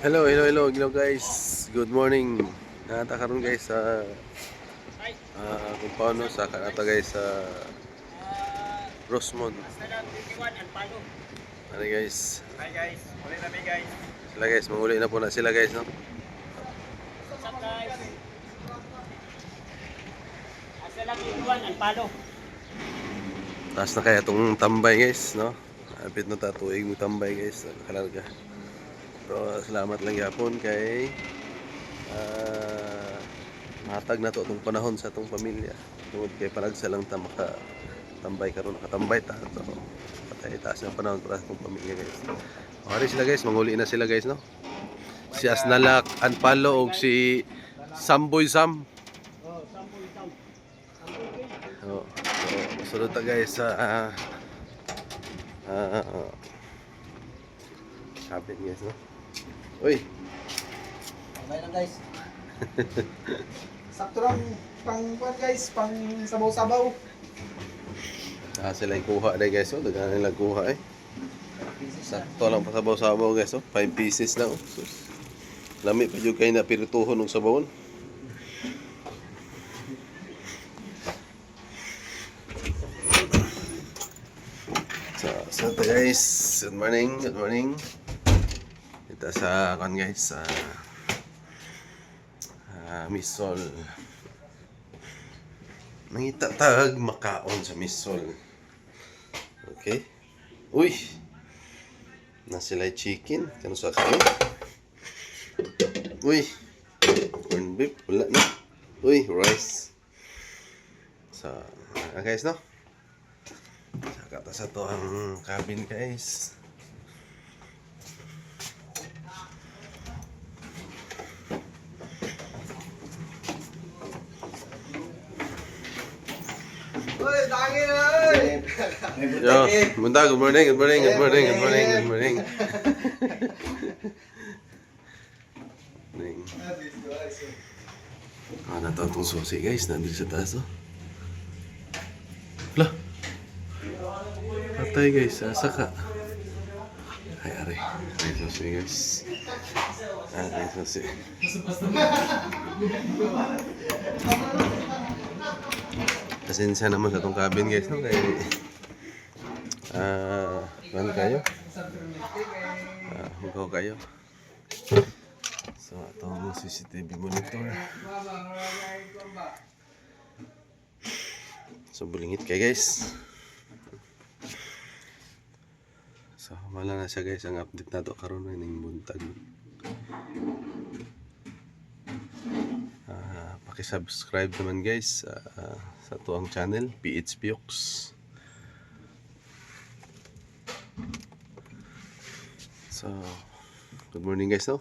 Hello guys. Good morning. Nata karon guys sa kung paano sa kanata guys sa Rosmond. Ano guys? Hi guys, ulit kami guys. Sila guys, manguli na po na sila guys, no? What's up guys? Asa lang iwan ang palo. Taas na kaya itong tambay guys, no? Apit na tatuig mo tambay guys, nakalarga. Pero salamat lang yapon kay matag na to itong panahon sa itong pamilya. Tungod kay panagsa lang ta makatambay karon, nakatambay ta. So, patay taas na panahon para sa itong pamilya guys. Okay sila guys, manguli na sila guys, no? Si Asnalak, Anpalo, o si Samboy Sam. Oh, sample isang. So, sunod ta guys sa cabin guys, no? Uy! Okay lang guys. Sakto lang pang guys, pang sabaw-sabaw. Sila yung kuha na guys, oh. Dagan nila kuha eh. Sakto lang pasabaw-sabaw guys, oh. 5 pieces lang, oh. Sus. Lami pa yung kayo na pirituhon ng sabawon. So guys, good morning. Ito sa kan guys, sa Misol. Nangitatag makaon sa Misol. Okay. Uy! Na sila chicken. Kano sa kayo? Uy! Corn beef. Wala na. Uy! Rice. So, guys, no? Saka ta sa to ang cabin, guys. Uy, dagi na Yo, munta, good morning. Morning. Na to itong susi guys, nandito sa taas, oh. Lah! Patay guys, saka. Ay, susi guys. Susi. Pasensya naman sa itong cabin guys, no? Kaya, ano kayo? Hugaw kayo. So, itong CCTV monitor. So, bulingit kayo guys. So, wala na siya guys. Ang update na ito karoon na yung buntag. Paki-subscribe naman guys sa tuang channel, PH Pioks. So, good morning guys, no?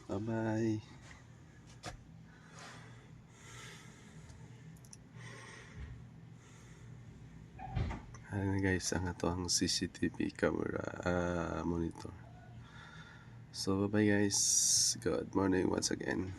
Bye-bye. Ayan guys, ang ito ang CCTV camera monitor. So bye-bye guys. Good morning once again.